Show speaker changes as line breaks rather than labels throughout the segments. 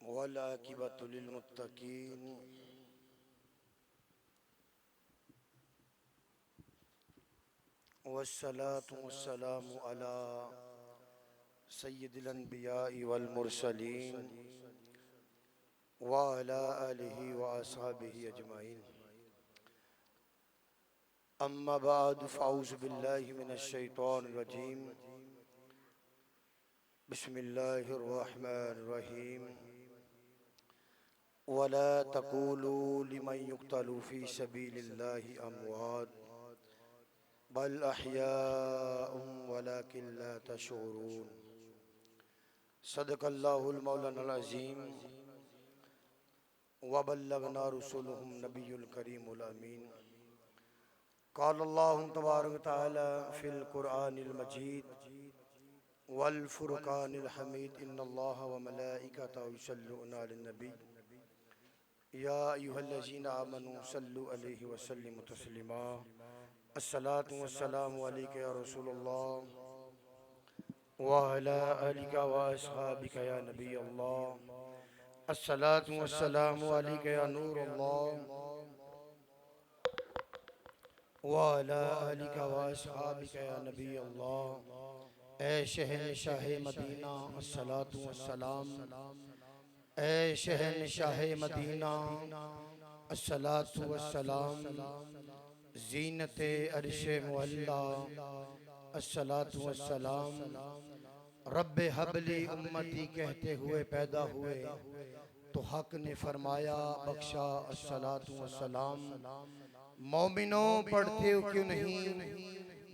वल आकिबतु लिल मुत्तकीन वस्सलातु वस्सलामु अला सय्यिदिल अंबिया'i वल मुरसलीन व अला आलिहि व अस्हाबिहि अजमाइन। अम्मा बाद फ़अऊज़ु बिल्लाहि मिनश शैतानिर रजीम। बिस्मिल्लाहिर रहमानिर रहीम। वला तक़ूलू लिमन युक़्तलू फ़ी सबीलिल्लाहि अमवात बल अहयाउम वलाकिन ला तशऊरून। सदक़ल्लाहुल मौलानाल अज़ीम व बल्लगना रसूलुहुन नबियुल करीमुल अमीन। क़ालल्लाहु तबारक व तआला फ़िल क़ुरआनिल मजीद वल फ़ुरक़ानिल हमीद इन्नल्लाह व मलाइकतहु युसल्लूना अलन नबी या अय्युहल्लज़ीना आमनू सल्लु अलैहि व सल्लिमू तस्लीमा। अस्सलातु वस्सलामु अलैका या रसूलल्लाह व अला आलिका व अस्हाबिका या नबी अल्लाह। अस्सलातु वस्सलामु अलैका या नूर अल्लाह व अला आलिका व अस्हाबिका या नबी अल्लाह। ए शहंशाह मदीना अस्सलातु वस्सलाम। ए शहंशाह मदीना अस्सलातु वस्सलाम। ज़ीनते अर्शे मुअल्ला अस्सलातु वस्सलाम। रब्बे हबली उम्मती कहते हुए पैदा हुए तो हक ने फरमाया बख्शा अस्सलातु वस्सलाम। मोमिनों पढ़ते हो क्यों नहीं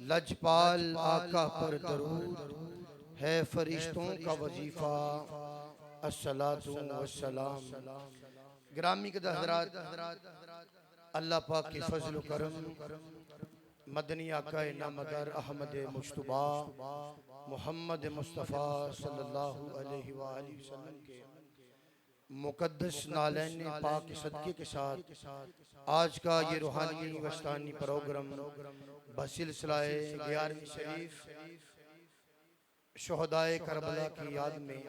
लजपाल आका पर दरूद है फरिश्तों का वजीफा अस्सलातु वस्सलाम। ग्रामी के हज़रात, अल्लाह पाक की फजल व करम मदनी आका नामदार अहमद मुश्तबा मोहम्मद मुस्तफ़ा सल्लल्लाहु अलैहि वसल्लम के मुक़द्दस नालैन पाक के सदक़े के साथ आज का ये रूहानी वस्तानी प्रोग्राम बसिलसिलाए 11वीं शरीफ शोहदाए करबला की याद में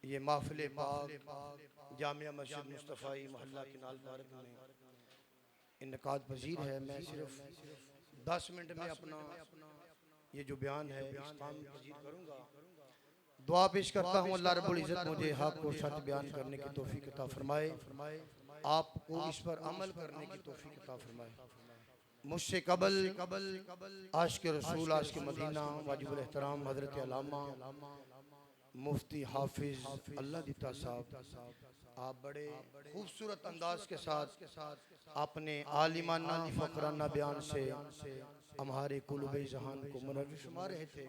ये महफ़िल पाक जामिया मस्जिद मुस्तफ़ाई मोहल्ला किनाल पार्क में इनकाद पजीर है। मैं सिर्फ 10 मिनट में अपना ये जो बयान है इस्लाम पजीर करूँगा। दुआ पेश करता हूँ अल्लाह रब्बुल इज़्ज़त मुझे हक़ को सच बयान करने की तौफीक अता फरमाए, आपको इस पर अमल करने की तौफीक अता फरमाए। मुझसे कबल आशिक़ रसूल आशिक़ मदीना वाजिबुल एहतराम हज़रत अल्लामा मुफ्ती हाफिज़ अल्लाह दिता साहब, आप बड़े खूबसूरत अंदाज के साथ अपने आलिमाना फ़क़राना बयान से हमारे कुलुबे जहान को मुनव्विर फरमा रहे थे।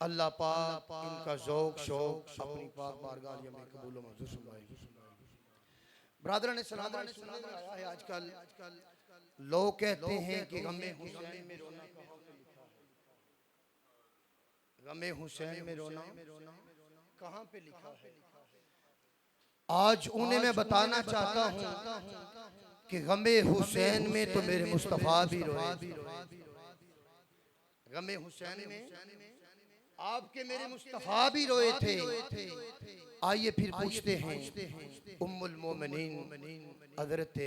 अल्लाह पाक इनका ज़ौक़ शौक़ अपनी पाक बारगाह में कबूल मंजूर फरमाए। ब्रादरान इस्लाम सुनने में आया है आजकल लोग कहते हैं कि गमे हुसैन में रोना कहाँ पे लिखा है, गमे हुसैन में रोना कहाँ पे लिखा है। आज उन्हें मैं बताना चाहता हूँ कि गमे हुसैन में तो मेरे मुस्तफ़ा भी रोए, गमे हुसैन में आपके मेरे मुस्तफ़ा भी रोए थे। आइए फिर पूछते हैं उम्मुल मोमिनीन हज़रत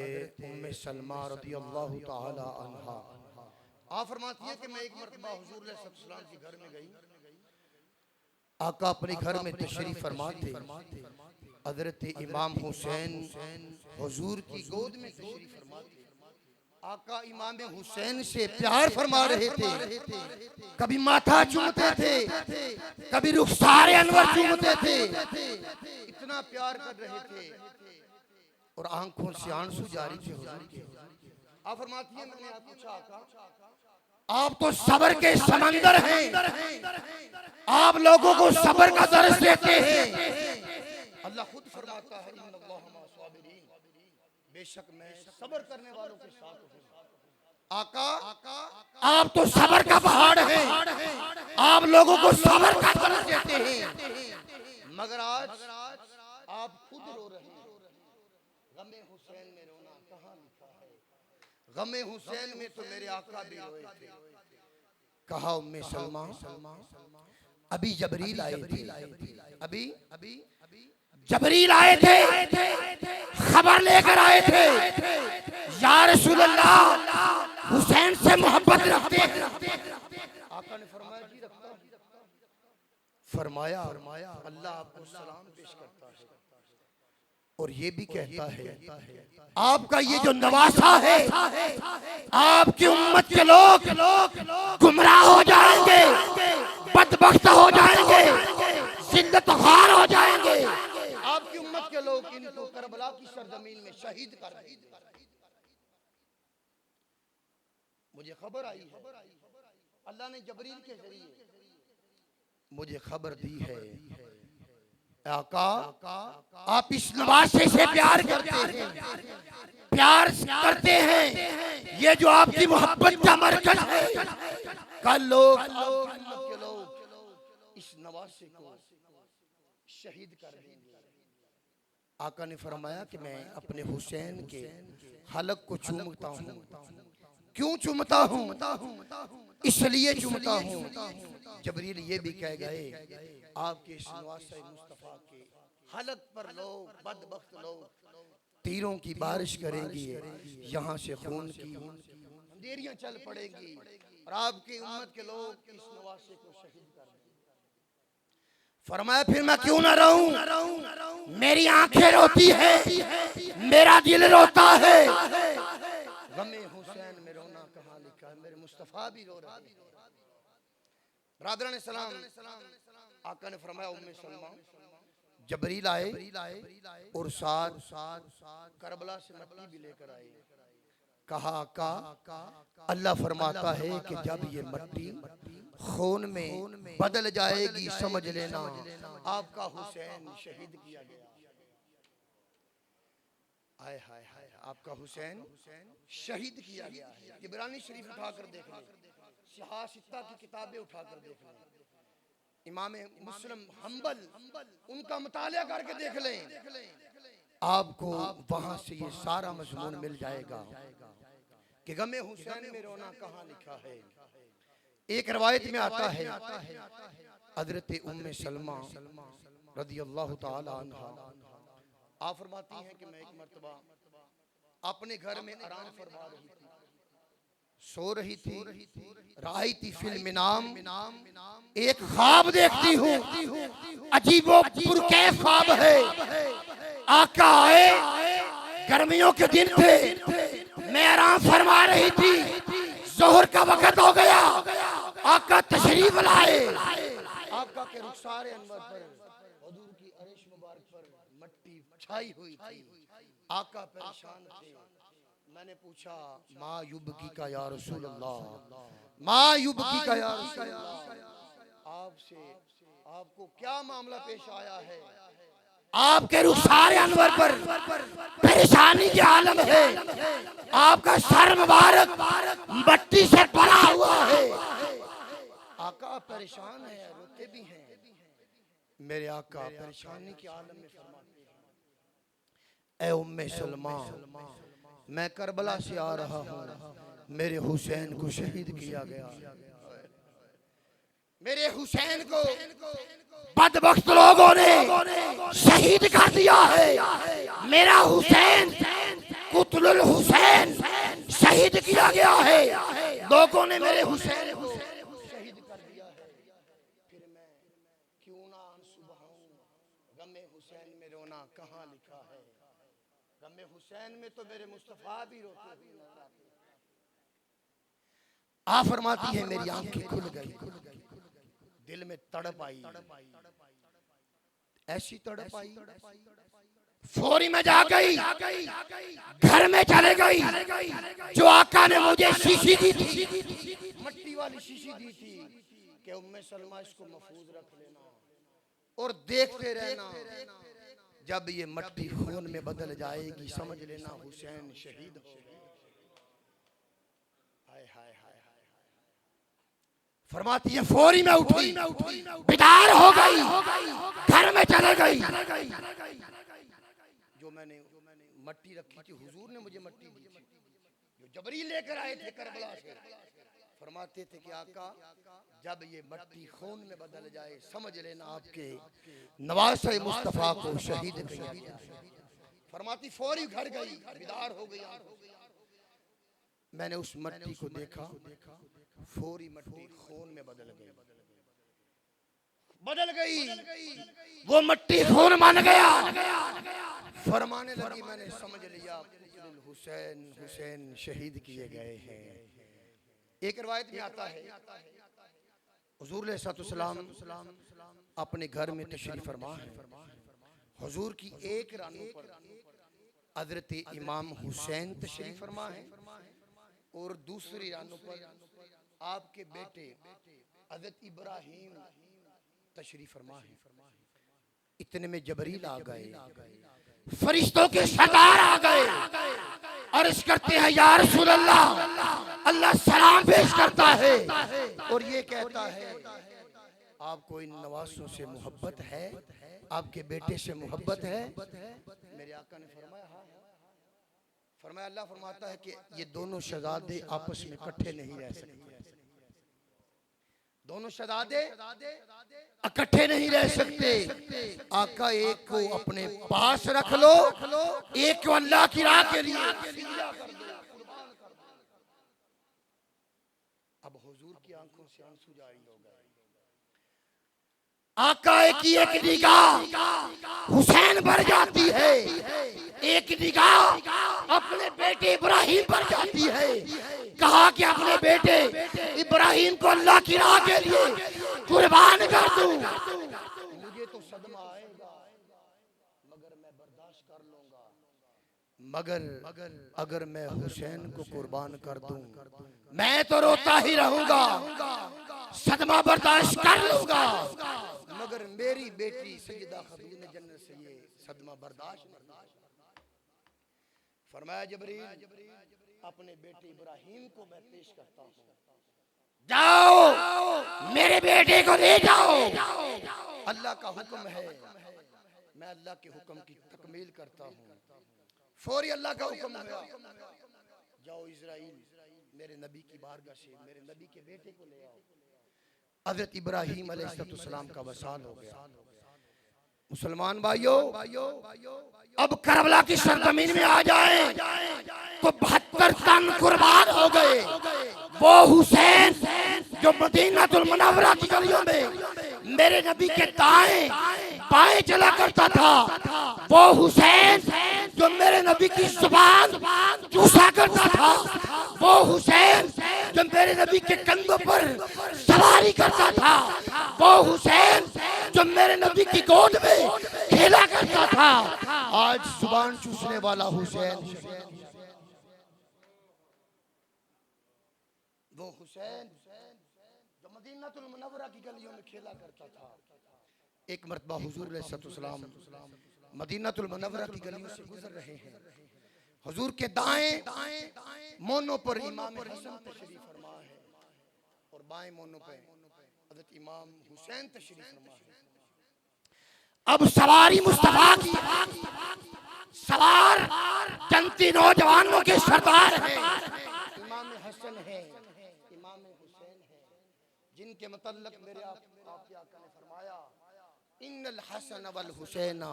उम्मे सलमा रज़ियल्लाहु ताला अन्हा, आप फरमाती है कि मैं एक मरतबा हुज़ूर सल्लल्लाहु अलैहि वसल्लम के घर में गई। आका अपने घर में तशरीफ फरमा थे। हज़रत इमाम हुसैन हुज़ूर की गोद में तशरीफ फरमा थे। आका इमाम हुसैन से प्यार फरमा रहे थे, कभी माथा चूमते थे, कभी रुखसार अनवर चूमते थे, इतना प्यार कर रहे थे और आंखों से आंसू जारी थे हुज़ूर के। आप फरमाती हैं मैंने आपको पूछा आका आप तो सब्र के समंदर हैं, आप लोगों को सब्र का दर्स देते हैं। अल्लाह खुद फरमाता है इन्नल्लाह मअस-साबिरीन, बेशक मैं सब्र करने वालों के साथ हूँ। आका आप तो सब्र का पहाड़ हैं, आप लोगों को सब्र का दर्स देते हैं, मगर आज आप खुद रो रहे हैं। गमे हुसैन में रोना कहाँ लिखा है, गमे हुसैन में तो मेरे आका भी रोए थे। कहा उम्मे सलमा अभी जबरील आए थे, अभी जबरील आए थे, खबर लेकर आए थे, या रसूल अल्लाह हुसैन से मोहब्बत रखते हैं। आका ने फरमाया जी रखता हूं। फरमाया अल्लाह आपको सलाम पेश करता है और ये भी कहता है आपका ये जो नवासा है, आपकी उम्मत के लोग गुमराह हो जाएंगे, बदबख्त हो जाएंगे, जिल्लत ख्वार हो जाएंगे। आपकी उम्मत के लोग इनको करबला की सरजमीन में शहीद कर देंगे। मुझे खबर आई है, अल्लाह ने जबरील के जरिए मुझे खबर दी है, आका आप इस नवासे से प्यार करते हैं, प्यार करते हैं। ये जो आपकी मोहब्बत का मरकज है, कल लोग इस नवासे को शहीद कर देंगे। आका ने फरमाया कि मैं अपने हुसैन के हलक को चूमता हूँ। क्यों चूमता हूँ? इसलिए चूमता हूँ, जबरील ये भी कह गए आपके इस नवासे मुस्तफा के हलक पर लोग बदबख्त लोग तीरों की बारिश करेंगे, यहाँ से खून की अंधेरियां चल पड़ेंगी और आपकी उम्मत के लोग इस नवासे को शहीद कर देंगे। फरमाया फिर मैं क्यों ना रहूं? मेरी आंखें रोती है, मेरा दिल रोता है। गमे हुसैन में रोना कहाँ लिखा है, मेरे मुस्तफा भी रो रहे हैं। बरादरान सलाम, आका ने फरमाया उम्मे सलमा जबरील आए और साथ करबला से मट्टी भी लेकर आए। कहा आका अल्लाह फरमाता है कि जब ये मट्टी खून में बदल जाएगी समझ लेना आपका हुसैन शहीद किया गया। हाय हाय हाय, आपका हुसैन शहीद किया गया है। इब्रानी शरीफ उठाकर देख लें, सिहासित्ता की किताबें उठाकर देख लें, इमाम मुस्लिम हम्बल उनका मुतालिया करके देख लें, आपको वहां से ये सारा मजमून मिल जाएगा कि गमे हुसैन में रोना कहाँ लिखा है। एक रवायत में आता है हजरत उम्मे सलमा रदियल्लाहु ताला अन्हा आप फरमाती हैं कि मैं एक मर्तबा अपने घर में आराम फरमा रही थी, सो रही थी, राही थी फिल्म नाम, एक ख्वाब देखती हूँ, अजीबो पुरकैफ ख्वाब है। आका आए, गर्मियों के दिन थे, मैं आराम फरमा रही थी, जोहर का वक्त हो गया, आका तशरीफ लाए। आका के रुखसारे अनवर पर, हुजूर की अरिश मुबारक पर मट्टी छाई हुई थी, आका परेशान थे। मैंने पूछा माँ युबकी का या रसूल अल्लाह, माँ युबकी का या रसूल अल्लाह, आपसे आपको क्या मामला पेश आया है? आपके रुखसारे अनवर पर परेशानी के आलम है, आपका सर मुबारक मट्टी से भरा हुआ है। आका परेशान है, रोते भी हैं। मेरे आका परेशानी के आलम में फरमाते हैं, ए उम्मे सलमा मैं करबला से आ रहा हूँ, मेरे हुसैन को शहीद किया गया। मेरे हुसैन को बदबख्त लोगों ने शहीद कर दिया है। मेरा हुसैन कुतलुल हुसैन शहीद किया गया है, लोगों ने मेरे हुसैन को शहीद कर दिया है। फिर मैं क्यों ना आंसू बहाऊं, गमे हुसैन में रोना कहाँ लिखा है। गमे हुसैन में तो मेरे मुस्तफा भी रोते हुए नजर आते हैं। आप फरमाती है मेरी आंखें खुल गई, दिल में तड़प आई, ऐसी तड़प आई फौरी में जा गई, घर में चले गई। जो आका ने मुझे शीशी दी थी, मट्टी वाली शीशी दी थी कि उम्मे सलमा इसको महफूज रख लेना और देखते रहना, जब ये मट्टी खून में बदल जाएगी समझ लेना हुसैन शहीद हो गए। हाय हाय हाय, फरमाती है फौरी में उठी, बेदार हो गई, घर में चले गई। जो मैंने मट्टी रखी थी, हुजूर ने मुझे मट्टी दी थी, जो जबरील लेकर आए थे करबला से, फरमाते थे कि आका जब ये मट्टी खून में बदल जाए समझ लेना आपके नवासे मुस्तफा को शहीद किया गया। फरमाती फौरी घर गई, बेदार हो गई। मैंने उस मट्टी को देखा, फौरी मट्टी खून में बदल गई, वो मट्टी खून मान गया। फरमाने लगी, मैंने समझ लिया हुसैन हुसैन शहीद किए गए हैं। एक रिवायत में आता है हुजूर अलैहिस्सलाम अपने घर में तशरीफ फरमा है। हुजूर की एक रानों पर हजरत इमाम हुसैन तशरीफ फरमा है और दूसरी रानों पर आपके बेटे हजरत इब्राहिम तशरीफ फरमा है। इतने में जबरील आ गए, फरिश्तों के सरदार आ गए, अर्ज करते हैं या रसूल अल्लाह, अल्लाह सलाम पेश करता है और ये कहता है आपको इन नवासों से मोहब्बत है, आपके बेटे से मोहब्बत है। मेरे आका ने फरमाया हाँ। फरमाया अल्लाह फरमाता है कि ये दोनों शहजादे आपस में इकट्ठे नहीं रह सकते, दोनों शहजादे इकट्ठे नहीं रह सकते। आका एक को अपने पास रख लो, एक को अल्लाह की राह के लिए। अब हुजूर की आंखों से आंसू जारी हो गए। आका की एक निगाह हुसैन पर जाती है, एक निगाह अपने बेटे इब्राहिम पर जाती है। कहा कि अपने बेटे इब्राहिम को अल्लाह की राह के लिए कुर्बान कर दूं। मुझे तो सदमा आएगा मगर मैं बर्दाश्त कर लूंगा, मगर अगर मैं हुसैन को कुर्बान कर दूं मैं तो रोता ही रहूंगा, सदमा बर्दाश्त कर लूंगा, मगर मेरी बेटी सैयदा खातून जन्नत से ये सदमा बर्दाश्त नहीं। फरमाया जबरील अपने बेटे इब्राहिम को मैं पेश करता हूँ, जाओ मेरे बेटे को ले जाओ। अल्लाह का हुक्म है, मैं अल्लाह के हुक्म की तकमील करता हूँ। फौरी अल्लाह का हुक्म है, जाओ इजराइल मेरे नबी की बारगाह से मेरे नबी के बेटे को ले आओ। हजरत इब्राहिम अलैहिस्सलाम का वसाल हो गया। मुसलमान भाइयों, अब करबला की सरजमीन में आ जाए तो 72 तन कुर्बान हो गए। वो हुसैन जो मदीनातुल मुनव्वरा की गलियों में मेरे नबी के दाएं बाएं चला करता था, वो हुसैन जो मेरे नबी की जुबान चूसा करता था, वो हुसैन जो मेरे नबी के कंधों पर सवारी करता था, वो हुसैन जो मेरे नबी की गोद में खेला करता था, आज जुबान चूसने वाला हुसैन, वो हुसैन जो मदीनातुल मुनव्वरा की गलियों में खेला करता था। एक मरतबा हुजूर अलैहिस्सलाम मदीनातुल मुनव्वरा की गलियों से गुजर रहे हैं। हुजूर के दाएं मोनों पर इमाम हसन तशरीफ फरमा है और बाएं मोनों पर हज़रत इमाम हुसैन तशरीफ फरमा है। अब सवारी मुस्तफा की, सवार जनती नौजवानों के सरदार हैं, इमाम हसन है, इमाम हुसैन है, जिनके मतलब मेरे आपके आका ने फरमाया इन्नल हसन वल हुसैना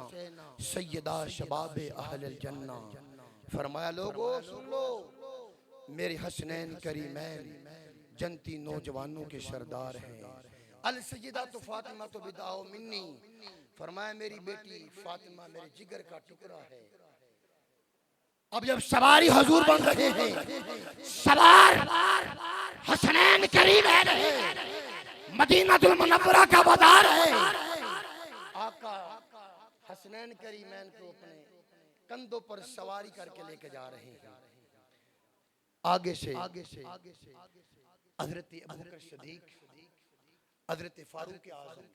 सय्यदा शबाब अहलल जन्ना। फरमाया लोगो सुन लो, मेरे हसनैन करीमैन जनती नौजवानों के सरदार हैं। अल सय्यदा तो फातिमा तो बिदाओ मिन्नी, फरमाया मेरी बेटी फातिमा मेरे जिगर का टुकड़ा है। अब जब सवारी हुजूर बन रहे हैं, सवार हसनैन करीमैन है, मदीनातुल मुनव्वरा का बाजार है। आका हसनैन करीमैन को अपने कंधों पर सवारी करके लेके जा रहे हैं। आगे से हजरत अबू बकर सिद्दीक, हजरत फारूक आज़म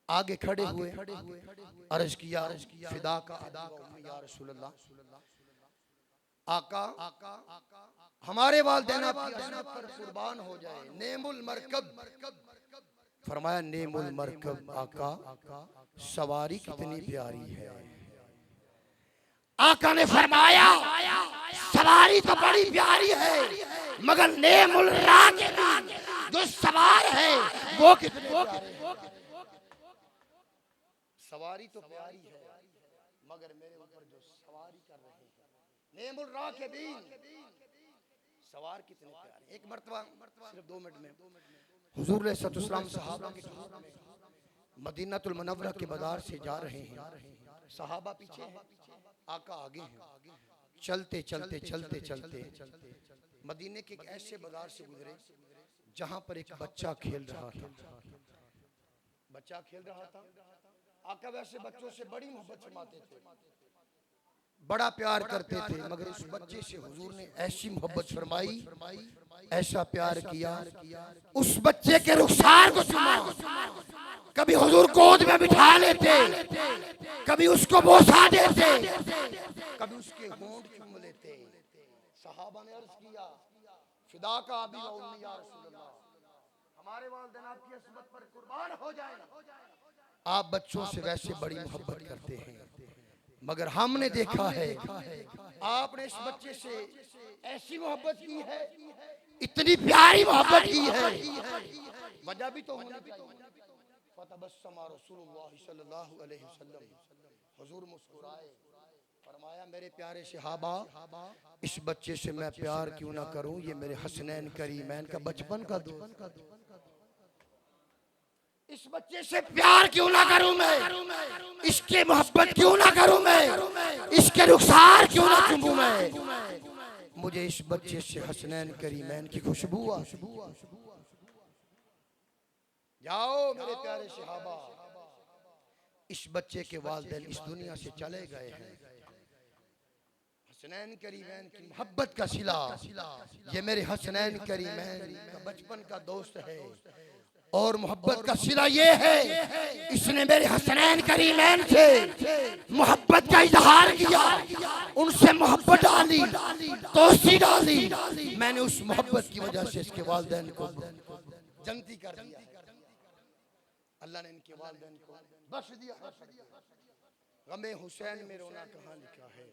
आगे खड़े हुए, अर्ज किया फिदा का अदा या रसूल अल्लाह, आका हमारे वालिदैन आपकी अज़मत पर कुर्बान हो जाए। नेमुल मरकब, फरमाया नेमुल मरकब आका सवारी कितनी प्यारी है। आका ने फरमाया सवारी तो बड़ी प्यारी है, मगर नेमुल राकिबीन जो सवार है वो कितने प्यारे हैं। सवारी तो प्यारी है मगर मेरे ऊपर जो सवारी कर रहे हैं नेमुल राकिबीन, सवार कितने प्यारे। एक मर्तबा सिर्फ 2 मिनट में हुजूर अलैहिस्सलाम सहाबा के मदीनातुल मुनव्वरा के बाजार से जा रहे हैं, सहाबा पीछे हैं, आका आगे हैं। चलते चलते चलते चलते मदीने के एक ऐसे बाजार से गुजरे जहां पर एक बच्चा खेल रहा था। बच्चा खेल रहा था, आका वैसे बच्चों से बड़ी मोहब्बत फरमाते थे, बड़ा प्यार करते थे, मगर उस बच्चे से हुजूर ने ऐसी मोहब्बत फरमाई, ऐसा प्यार किया, उस बच्चे के रुखसार को चूमा। कभी हुजूर गोद में बिठा लेते, कभी उसको बोसा देते, कभी उसके होंठ चूम लेते। सहाबा ने अर्ज किया, फिदा का अबी व उम्मी या रसूल अल्लाह, हमारे वालिदैन आपकी असमत पर कुर्बान हो जाए। आप बच्चों से वैसे बड़ी मोहब्बत करते हैं, मगर हमने देखा है आपने इस बच्चे से ऐसी मोहब्बत की है, इतनी प्यारी मोहब्बत की है, वजह भी तो होनी चाहिए। फतबस्समा रसूलुल्लाह सल्लल्लाहु अलैहि वसल्लम, हुजूर मुस्कुराए, फरमाया मेरे प्यारे सहाबा, इस बच्चे से मैं प्यार क्यों ना करूं, ये मेरे हसनैन करीमैन का बचपन का दोस्त, इस बच्चे से प्यार क्यों ना करूं मैं, इसके मोहब्बत क्यों ना करूं मैं, इसके रुखसार क्यों ना चूमूं मैं, मुझे इस बच्चे से हसनैन करीमैन की खुशबू आ। जाओ मेरे प्यारे सहाबा, इस बच्चे के वालिदैन इस दुनिया से चले गए हैं, हसनैन करीमैन की मोहब्बत का सिला, ये मेरे हसनैन करीमैन का बचपन का दोस्त है, और मोहब्बत का सिला ये है इसने मेरे हसनैन करीमैन से मोहब्बत का इजहार किया, उनसे मोहब्बत डाली, दोस्ती डाली, मैंने उस मोहब्बत की वजह से इसके वालिदैन को जन्नती कर दिया। अल्लाह ने इनके वालिदैन को बख्श दिया। गमे हुसैन में रोना कहाँ लिखा है।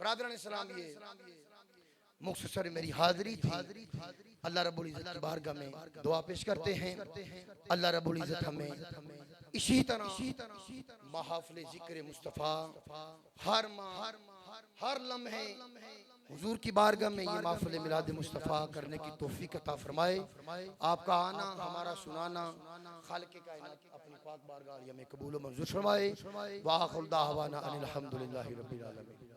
बरादरान इस्लाम, ये मुख्तसर मेरी हाजिरी थी। अल्लाह रब्बुल इज्जत की बारगाह में दुआ पेश करते हैं, अल्लाह रब्बुल इज्जत हमें इसी तरह महफिल जिक्र मुस्तफ़ा हर माह हर लम्हे हुजूर की बारगाह में ये महफिल मिलाद मुस्तफ़ा करने की तौफीक अता फरमाए। आपका आना, हमारा सुनाना खालिक़ कायनात अपनी पाक बारगाह में कबूल मंजूर फरमाए। व आखिर दावाना अनिल हम्दुलिल्लाहि रब्बिल आलमीन।